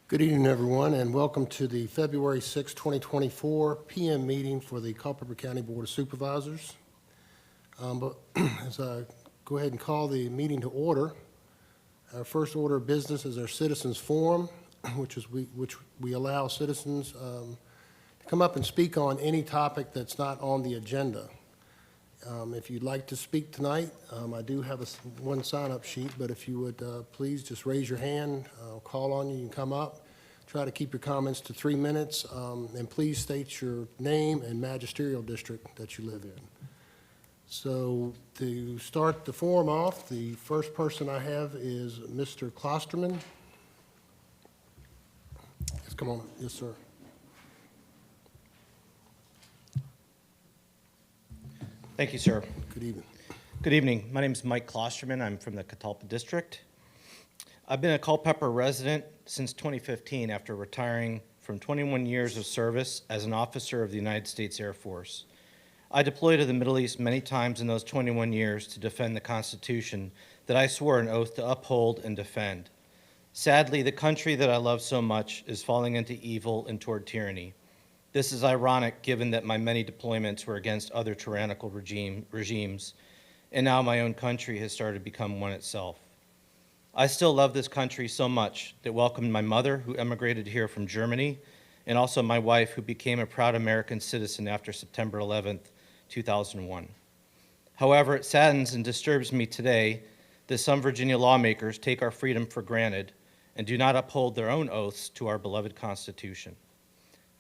Good evening, everyone, and welcome to the February 6, 2024 PM meeting for the Culpeper County Board of Supervisors. But as I go ahead and call the meeting to order, our first order of business is our citizens forum, which we allow citizens to come up and speak on any topic that's not on the agenda. If you'd like to speak tonight, I do have one sign-up sheet, but if you would please just raise your hand, I'll call on you, you can come up. Try to keep your comments to 3 minutes, and please state your name and magisterial district that you live in. So to start the forum off, the first person I have is Mr. Klosterman. Yes, come on. Yes, sir. Thank you, sir. Good evening. Good evening. My name is Mike Klosterman. I'm from the Culpeper District. I've been a Culpeper resident since 2015 after retiring from 21 years of service as an officer of the United States Air Force. I deployed to the Middle East many times in those 21 years to defend the Constitution that I swore an oath to uphold and defend. Sadly, the country that I love so much is falling into evil and toward tyranny. This is ironic given that my many deployments were against other tyrannical regimes, and now my own country has started to become one itself. I still love this country so much that welcomed my mother, who emigrated here from Germany, and also my wife, who became a proud American citizen after September 11th, 2001. However, it saddens and disturbs me today that some Virginia lawmakers take our freedom for granted and do not uphold their own oaths to our beloved Constitution.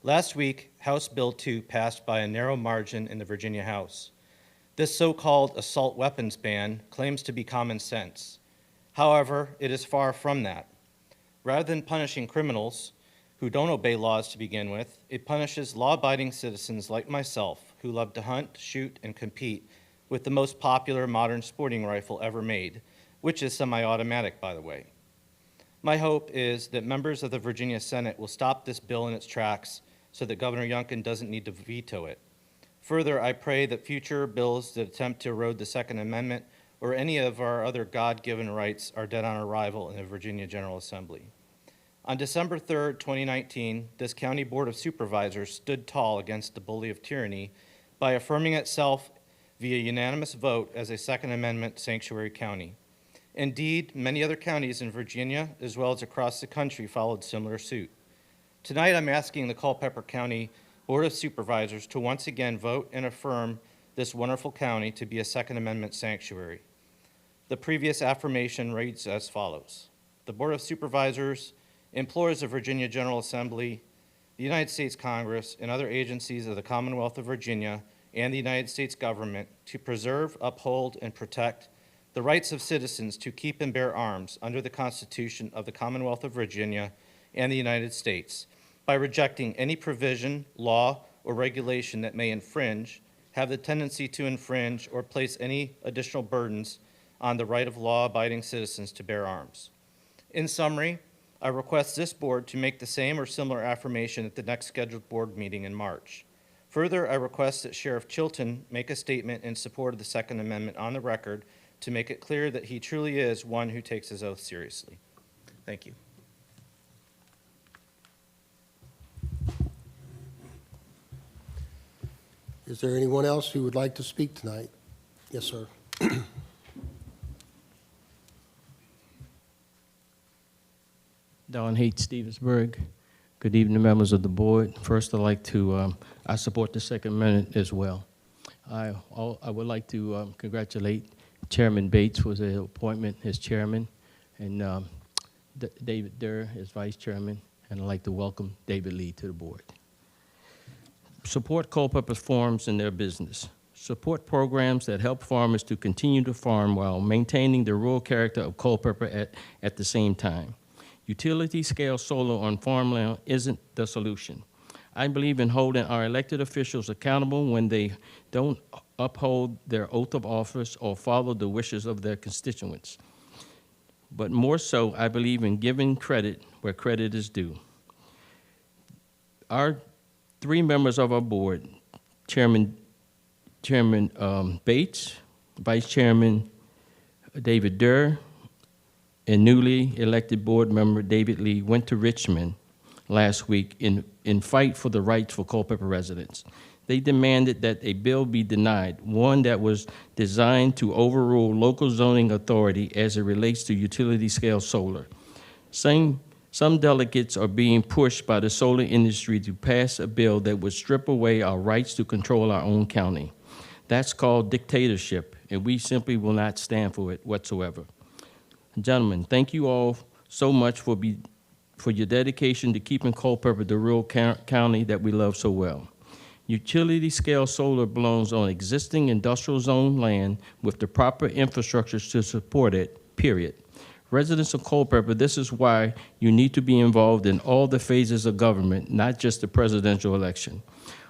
Last week, House Bill 2 passed by a narrow margin in the Virginia House. This so-called assault weapons ban claims to be common sense. However, it is far from that. Rather than punishing criminals who don't obey laws to begin with, it punishes law-abiding citizens like myself who love to hunt, shoot, and compete with the most popular modern sporting rifle ever made, which is semi-automatic, by the way. My hope is that members of the Virginia Senate will stop this bill in its tracks so that Governor Youngkin doesn't need to veto it. Further, I pray that future bills that attempt to erode the Second Amendment or any of our other God-given rights are dead on arrival in the Virginia General Assembly. On December 3rd, 2019, this County Board of Supervisors stood tall against the bully of tyranny by affirming itself via unanimous vote as a Second Amendment sanctuary county. Indeed, many other counties in Virginia, as well as across the country, followed similar suit. Tonight, I'm asking the Culpeper County Board of Supervisors to once again vote and affirm this wonderful county to be a Second Amendment sanctuary. The previous affirmation reads as follows. The Board of Supervisors implores the Virginia General Assembly, the United States Congress, and other agencies of the Commonwealth of Virginia and the United States government to preserve, uphold, and protect the rights of citizens to keep and bear arms under the Constitution of the Commonwealth of Virginia and the United States by rejecting any provision, law, or regulation that may infringe, have the tendency to infringe, or place any additional burdens on the right of law-abiding citizens to bear arms. In summary, I request this board to make the same or similar affirmation at the next scheduled board meeting in March. Further, I request that Sheriff Chilton make a statement in support of the Second Amendment on the record to make it clear that he truly is one who takes his oath seriously. Thank you. Is there anyone else who would like to speak tonight? Yes, sir. Don Haight, Stevensburg. Good evening, members of the board. First, I'd like to, I support the Second Amendment as well. I would like to congratulate Chairman Bates for his appointment as chairman, and David Durr as vice chairman, and I'd like to welcome David Lee to the board. Support Culpeper farms in their business. Support programs that help farmers to continue to farm while maintaining the rural character of Culpeper at the same time. Utility-scale solar on farmland isn't the solution. I believe in holding our elected officials accountable when they don't uphold their oath of office or follow the wishes of their constituents. But more so, I believe in giving credit where credit is due. Our 3 members of our board, Chairman Bates, Vice Chairman David Durr, and newly elected board member David Lee went to Richmond last week in fight for the rights for Culpeper residents. They demanded that a bill be denied, one that was designed to overrule local zoning authority as it relates to utility-scale solar. Some delegates are being pushed by the solar industry to pass a bill that would strip away our rights to control our own county. That's called dictatorship, and we simply will not stand for it whatsoever. Gentlemen, thank you all so much for your dedication to keeping Culpeper the rural county that we love so well. Utility-scale solar belongs on existing industrial zone land with the proper infrastructure to support it, period. Residents of Culpeper, this is why you need to be involved in all the phases of government, not just the presidential election.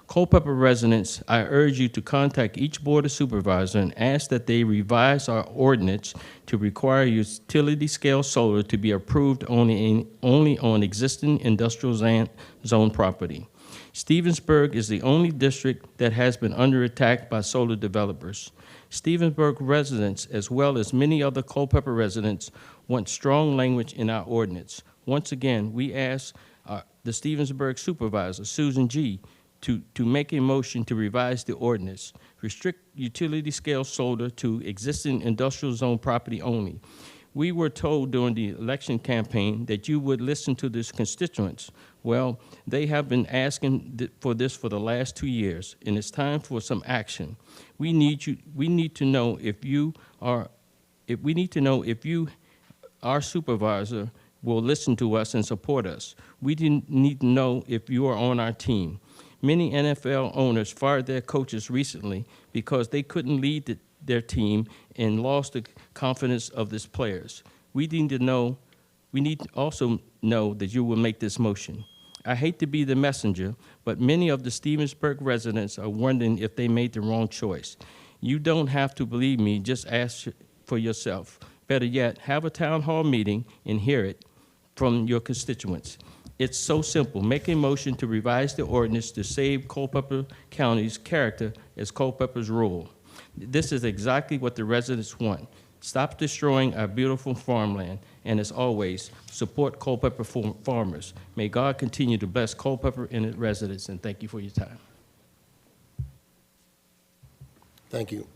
Culpeper residents, I urge you to contact each Board of Supervisors and ask that they revise our ordinance to require utility-scale solar to be approved only on existing industrial zone property. Stevensburg is the only district that has been under attack by solar developers. Stevensburg residents, as well as many other Culpeper residents, want strong language in our ordinance. Once again, we ask the Stevensburg supervisor, Susan G., to make a motion to revise the ordinance, restrict utility-scale solar to existing industrial zone property only. We were told during the election campaign that you would listen to these constituents. Well, they have been asking for this for the last 2 years, and it's time for some action. We need to know if you, our supervisor, will listen to us and support us. We need to know if you are on our team. Many NFL owners fired their coaches recently because they couldn't lead their team and lost the confidence of these players. We need to also know that you will make this motion. I hate to be the messenger, but many of the Stevensburg residents are wondering if they made the wrong choice. You don't have to believe me, just ask for yourself. Better yet, have a town hall meeting and hear it from your constituents. It's so simple. Make a motion to revise the ordinance to save Culpeper County's character as Culpeper's rural. This is exactly what the residents want. Stop destroying our beautiful farmland, and as always, support Culpeper farmers. May God continue to bless Culpeper and its residents, and thank you for your time. Thank you.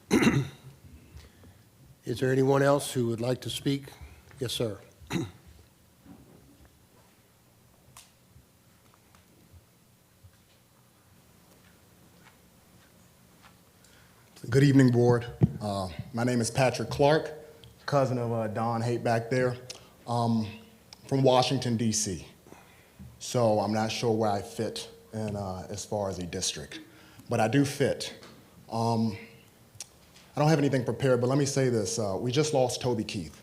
Is there anyone else who would like to speak? Yes, sir. Good evening, Board. My name is Patrick Clark, cousin of Don Haight back there, from Washington, D.C. So I'm not sure where I fit in, as far as a district, but I do fit. I don't have anything prepared, but let me say this. We just lost Toby Keith.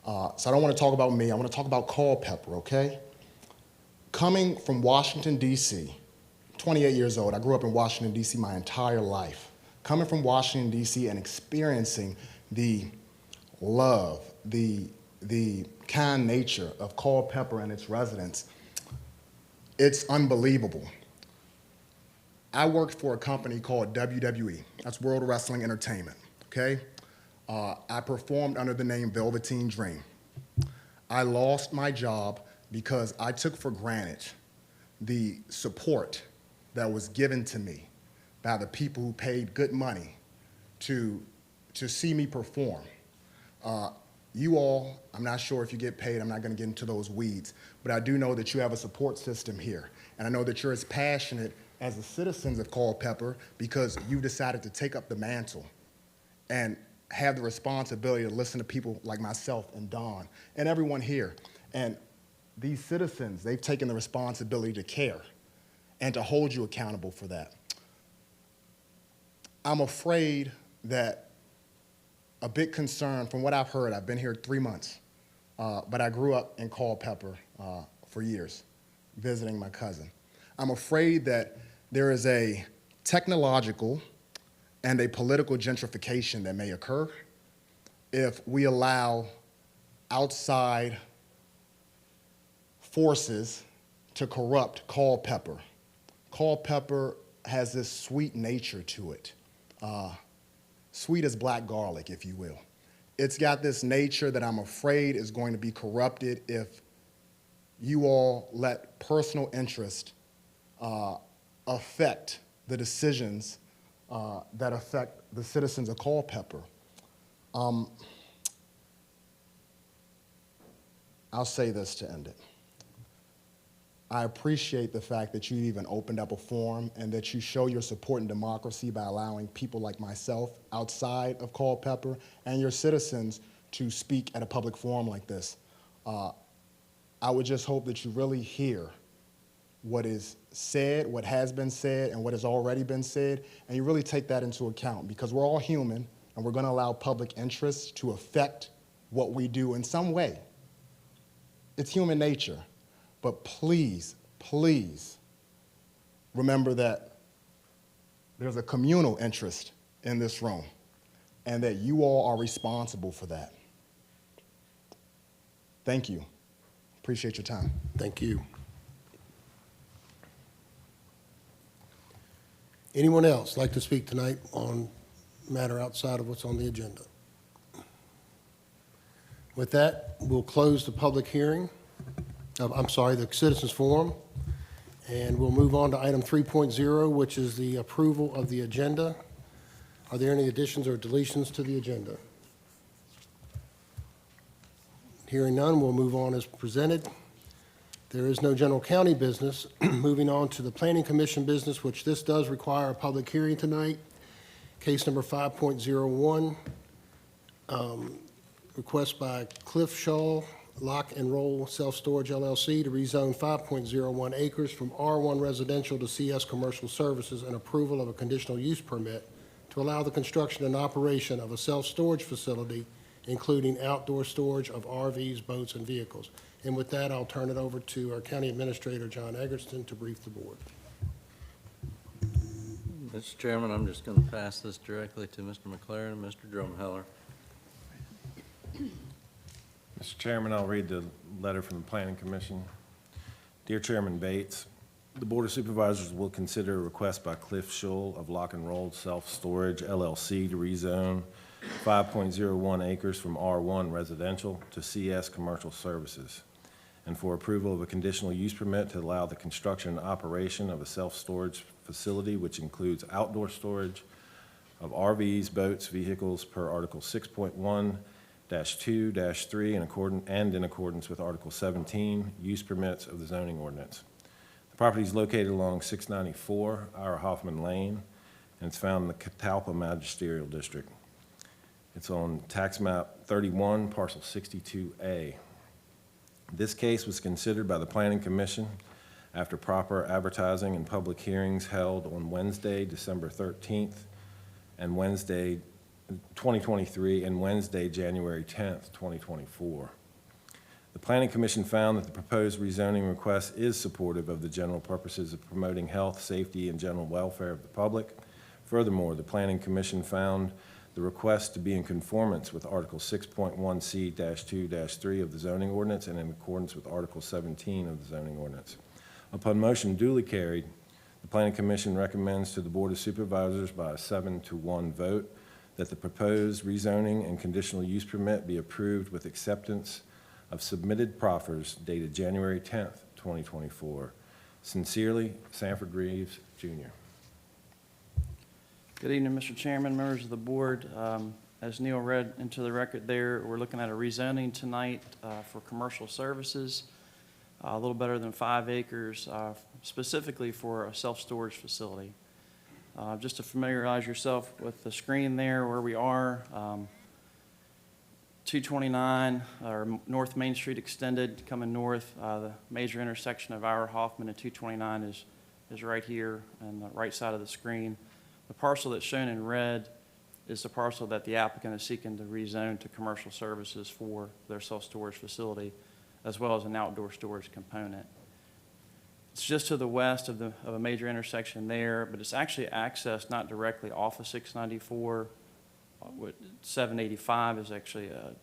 So I don't want to talk about me. I want to talk about Culpeper, okay? Coming from Washington, D.C., 28 years old. I grew up in Washington, D.C. my entire life. Coming from Washington, D.C. and experiencing the love, the kind nature of Culpeper and its residents, it's unbelievable. I worked for a company called WWE. That's World Wrestling Entertainment, okay? I performed under the name Velveteen Dream. I lost my job because I took for granted the support that was given to me by the people who paid good money to see me perform. You all, I'm not sure if you get paid, I'm not gonna get into those weeds, but I do know that you have a support system here. And I know that you're as passionate as the citizens of Culpeper because you decided to take up the mantle and have the responsibility to listen to people like myself and Don and everyone here. And these citizens, they've taken the responsibility to care and to hold you accountable for that. I'm afraid that a big concern, from what I've heard, I've been here 3 months, but I grew up in Culpeper for years, visiting my cousin. I'm afraid that there is a technological and a political gentrification that may occur if we allow outside forces to corrupt Culpeper. Culpeper has this sweet nature to it. Sweet as black garlic, if you will. it's got this nature that I'm afraid is going to be corrupted if you all let personal interest affect the decisions that affect the citizens of Culpeper. I'll say this to end it. I appreciate the fact that you even opened up a forum and that you show your support in democracy by allowing people like myself outside of Culpeper and your citizens to speak at a public forum like this. I would just hope that you really hear what is said, what has been said, and what has already been said, and you really take that into account, because we're all human, and we're going to allow public interest to affect what we do in some way. It's human nature. But please, please remember that there's a communal interest in this room, and that you all are responsible for that. Thank you. Appreciate your time. Thank you. Anyone else like to speak tonight on matter outside of what's on the agenda? With that, we'll close the public hearing. The citizens forum, and we'll move on to item 3.0, which is the approval of the agenda. Are there any additions or deletions to the agenda? Hearing none, we'll move on as presented. There is no general county business. Moving on to the Planning Commission business, which this does require a public hearing tonight. Case number 5.01, request by Cliff Shaw, Lock and Roll Self-Storage LLC to rezone 5.01 acres from R1 residential to CS commercial services, and approval of a conditional use permit to allow the construction and operation of a self-storage facility, including outdoor storage of RVs, boats, and vehicles. And with that, I'll turn it over to our County Administrator, John Eggertston, to brief the board. Mr. Chairman, I'm just going to pass this directly to Mr. McLaren and Mr. Drumheller. Mr. Chairman, I'll read the letter from the Planning Commission. Dear Chairman Bates, the Board of Supervisors will consider a request by Cliff Shull of Lock and Roll Self-Storage LLC to rezone 5.01 acres from R1 residential to CS commercial services, and for approval of a conditional use permit to allow the construction and operation of a self-storage facility which includes outdoor storage of RVs, boats, vehicles per Article 6.1-2-3 in accordance with Article 17, use permits of the zoning ordinance. The property is located along 694 Ira Hoffman Lane, and it's found in the Culpeper Magisterial District. It's on tax map 31, parcel 62A. This case was considered by the Planning Commission after proper advertising and public hearings held on Wednesday, December 13th, and Wednesday, 2023, and Wednesday, January 10th, 2024. The Planning Commission found that the proposed rezoning request is supportive of the general purposes of promoting health, safety, and general welfare of the public. Furthermore, the Planning Commission found the request to be in conformance with Article 6.1C-2-3 of the zoning ordinance and in accordance with Article 17 of the zoning ordinance. Upon motion duly carried, the Planning Commission recommends to the Board of Supervisors by a 7-to-1 vote that the proposed rezoning and conditional use permit be approved with acceptance of submitted proffers dated January 10th, 2024. Sincerely, Sanford Reeves, Jr. Good evening, Mr. Chairman, members of the board. As Neil read into the record there, we're looking at a rezoning tonight for commercial services, a little better than 5 acres, specifically for a self-storage facility. Just to familiarize yourself with the screen there where we are, 229 or North Main Street extended coming north. The major intersection of Ira Hoffman and 229 is right here on the right side of the screen. The parcel that's shown in red is the parcel that the applicant is seeking to rezone to commercial services for their self-storage facility, as well as an outdoor storage component. It's just to the west of a major intersection there, but it's actually accessed not directly off of 694. 785 is actually a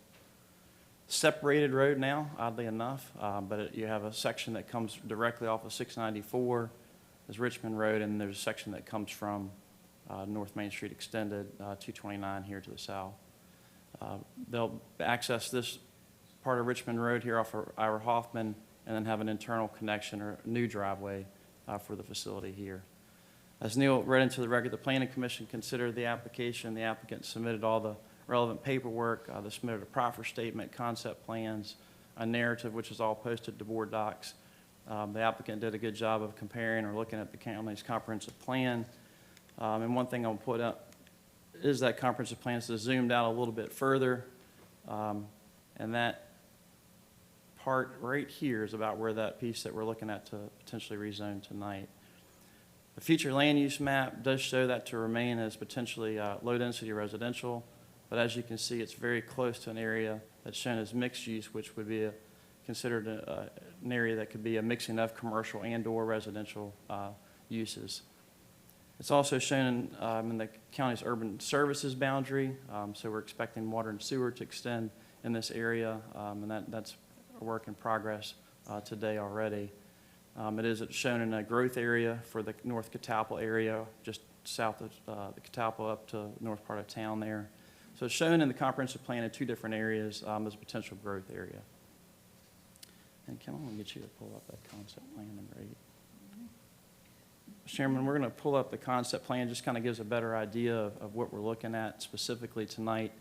separated road now, oddly enough, but you have a section that comes directly off of 694 as Richmond Road, and there's a section that comes from North Main Street extended, 229 here to the south. They'll access this part of Richmond Road here off of Ira Hoffman and then have an internal connection or new driveway for the facility here. As Neil read into the record, the Planning Commission considered the application. The applicant submitted all the relevant paperwork. They submitted a proffer statement, concept plans, a narrative, which is all posted to board docs. The applicant did a good job of comparing or looking at the county's comprehensive plan. And one thing I'll put up is that comprehensive plan is zoomed out a little bit further. And that part right here is about where that piece that we're looking at to potentially rezone tonight. The future land use map does show that to remain as potentially low-density residential, but as you can see, it's very close to an area that's shown as mixed use, which would be considered an area that could be a mixing of commercial and/or residential uses. It's also shown in the county's urban services boundary, so we're expecting water and sewer to extend in this area, and that's a work in progress today already. It is shown in a growth area for the North Catalpa area, just south of the Catalpa up to the north part of town there. So it's shown in the comprehensive plan in two different areas as a potential growth area. And Kim, I'm going to get you to pull up that concept plan number 8. Mr. Chairman, we're going to pull up the concept plan, just kind of gives a better idea of what we're looking at specifically tonight.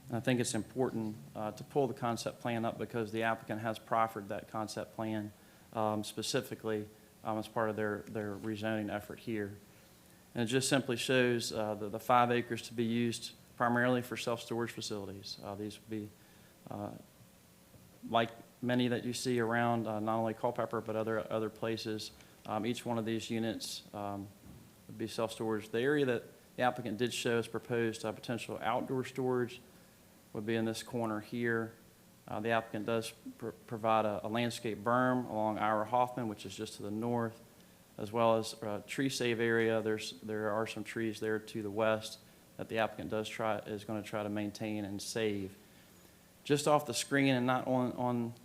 And I think it's important to pull the concept plan up because the applicant has proffered that concept plan specifically as part of their rezoning effort here. And it just simply shows the 5 acres to be used primarily for self-storage facilities. These would be like many that you see around not only Culpeper but other places. Each one of these units would be self-storage. The area that the applicant did show as proposed potential outdoor storage would be in this corner here. The applicant does provide a landscape berm along Ira Hoffman, which is just to the north, as well as a tree save area. There are some trees there to the west that the applicant is going to try to maintain and save. Just off the screen and not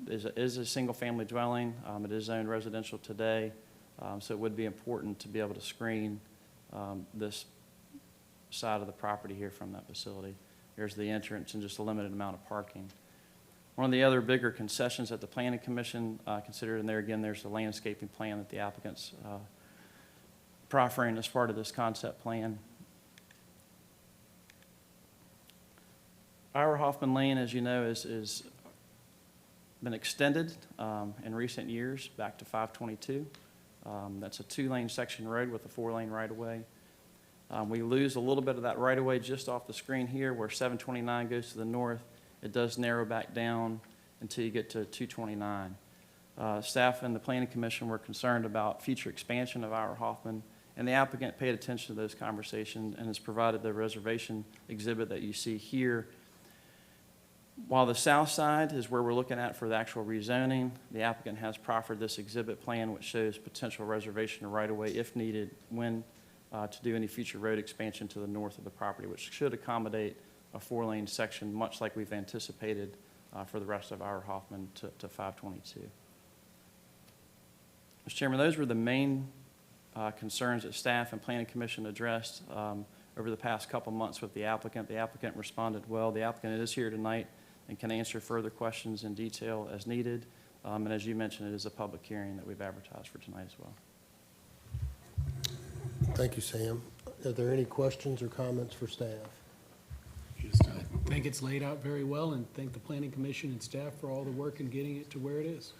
is a single-family dwelling. It is zoned residential today, so it would be important to be able to screen this side of the property here from that facility. There's the entrance and just a limited amount of parking. One of the other bigger concessions that the Planning Commission considered, and there again, there's the landscaping plan that the applicant's proffering as part of this concept plan. Ira Hoffman Lane, as you know, is been extended in recent years back to 522. That's a 2-lane section road with a 4-lane right-of-way. We lose a little bit of that right-of-way just off the screen here where 729 goes to the north. It does narrow back down until you get to 229. Staff and the Planning Commission were concerned about future expansion of Ira Hoffman, and the applicant paid attention to those conversations and has provided the reservation exhibit that you see here. While the south side is where we're looking at for the actual rezoning, the applicant has proffered this exhibit plan which shows potential reservation of right-of-way if needed when to do any future road expansion to the north of the property, which should accommodate a 4-lane section, much like we've anticipated for the rest of Ira Hoffman to 522. Mr. Chairman, those were the main concerns that staff and Planning Commission addressed over the past couple months with the applicant. The applicant responded well. The applicant is here tonight and can answer further questions in detail as needed. And as you mentioned, it is a public hearing that we've advertised for tonight as well. Thank you, Sam. Are there any questions or comments for staff? Just, I think it's laid out very well, and thank the Planning Commission and staff for all the work in getting it to where it is.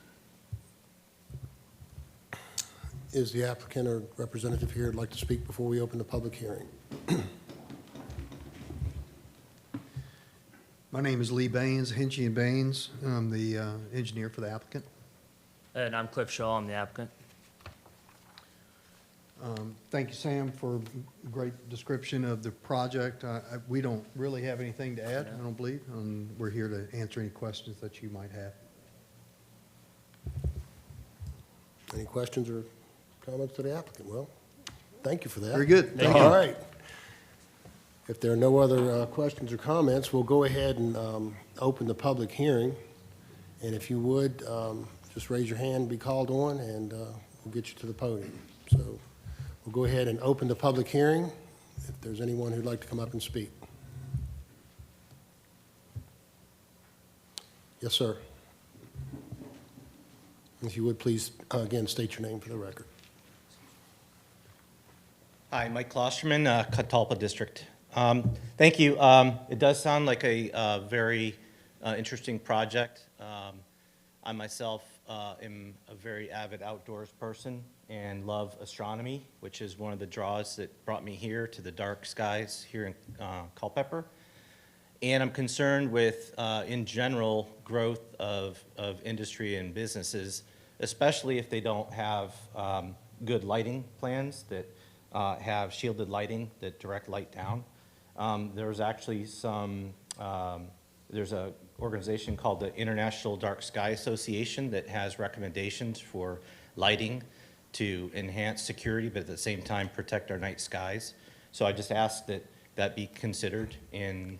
Is the applicant or representative here who'd like to speak before we open the public hearing? My name is Lee Baines, Hinchy and Baines. I'm the engineer for the applicant. And I'm Cliff Shaw, I'm the applicant. Thank you, Sam, for a great description of the project. We don't really have anything to add, I don't believe, and we're here to answer any questions that you might have. Any questions or comments to the applicant? Well, thank you for that. Very good. Thank All you. right. If there are no other questions or comments, we'll go ahead and open the public hearing. And if you would, just raise your hand, be called on, and we'll get you to the podium. So we'll go ahead and open the public hearing if there's anyone who'd like to come up and speak. Yes, sir. If you would, please, again, state your name for the record. Hi, Mike Klosterman, Catalpa District. Thank you. It does sound like a very interesting project. I myself am a very avid outdoors person and love astronomy, which is one of the draws that brought me here to the dark skies here in Culpeper. And I'm concerned with, in general, growth of industry and businesses, especially if they don't have good lighting plans that have shielded lighting that direct light down. There's actually there's an organization called the International Dark Sky Association that has recommendations for lighting to enhance security, but at the same time protect our night skies. So I just ask that that be considered in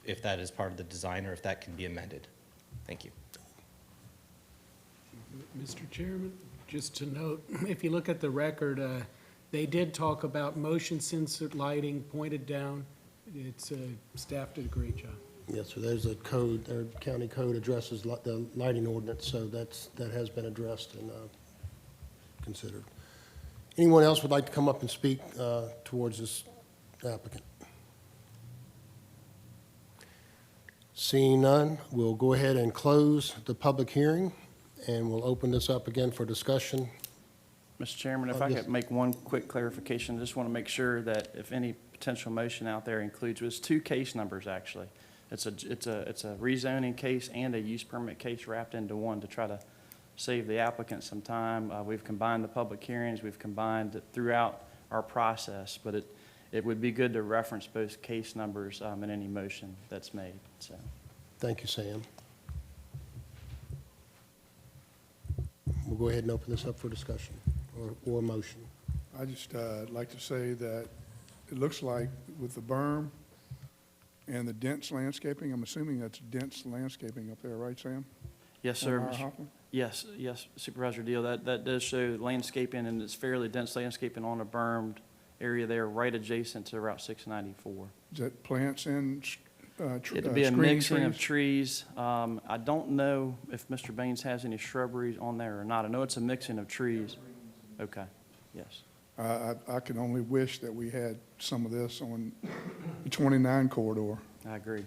if that is part of the design or if that can be amended. Thank you. Mr. Chairman, just to note, if you look at the record, they did talk about motion sensor lighting pointed down. It's, staff did a great job. Yes, sir, there's a code, their county code addresses the lighting ordinance, so that has been addressed and considered. Anyone else would like to come up and speak towards this applicant? Seeing none, we'll go ahead and close the public hearing, and we'll open this up again for discussion. Mr. Chairman, if I Yes. could make one quick clarification, I just want to make sure that if any potential motion out there includes, it's 2 case numbers, actually. It's a rezoning case and a use permit case wrapped into one to try to save the applicant some time. We've combined the public hearings, we've combined it throughout our process, but it would be good to reference both case numbers in any motion that's made, so. Thank you, Sam. We'll go ahead and open this up for discussion or motion. I just like to say that it looks like with the berm and the dense landscaping, I'm assuming that's dense landscaping up there, right, Sam? Yes, sir. On our Mr. Hoffman? Yes, Supervisor Deal, that does show landscaping, and it's fairly dense landscaping on a bermed area there, right adjacent to Route 694. Is that plants and It'd be a screen mixing of trees? trees. I don't know if Mr. Baines has any shrubberies on there or not. I know it's a mixing of trees. Okay, yes. I can only wish that we had some of this on the 29 corridor. I agree.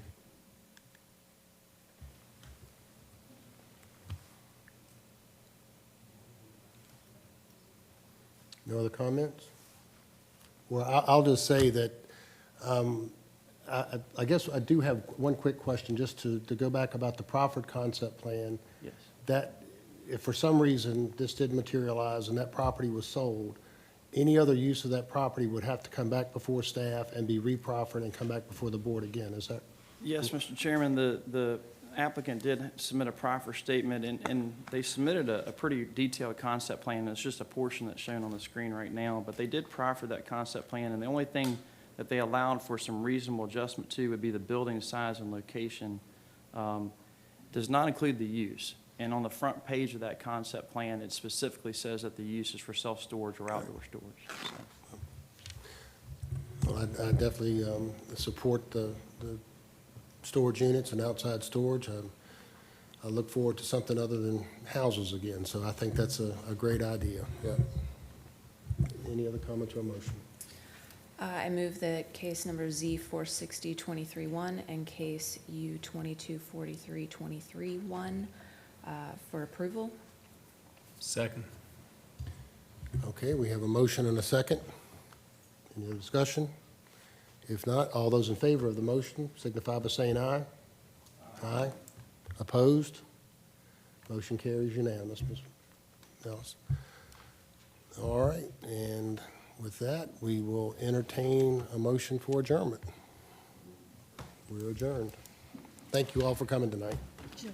No other comments? Well, I'll just say that I guess I do have one quick question, just to go back about the proffered concept plan. Yes. That, if for some reason this didn't materialize and that property was sold, any other use of that property would have to come back before staff and be reproffered and come back before the board again, is that? Yes, Mr. Chairman, the applicant did submit a proffer statement, and they submitted a pretty detailed concept plan. It's just a portion that's shown on the screen right now, but they did proffer that concept plan, and the only thing that they allowed for some reasonable adjustment to would be the building size and location. Does not include the use. And on the front page of that concept plan, it specifically says that the use is for self-storage or outdoor storage. So. Well, I definitely support the storage units and outside storage. I look forward to something other than houses again, so I think that's a great idea. Yeah. Any other comments or motion? I move that case number Z460-23-1 and case U2243-23-1 for approval. Second. Okay, we have a motion and a second. Any other discussion? If not, all those in favor of the motion signify by saying aye. Aye. Opposed? Motion carries unanimous, Ms. Ellis. All right, and with that, we will entertain a motion for adjournment. We're adjourned. Thank you all for coming tonight. John.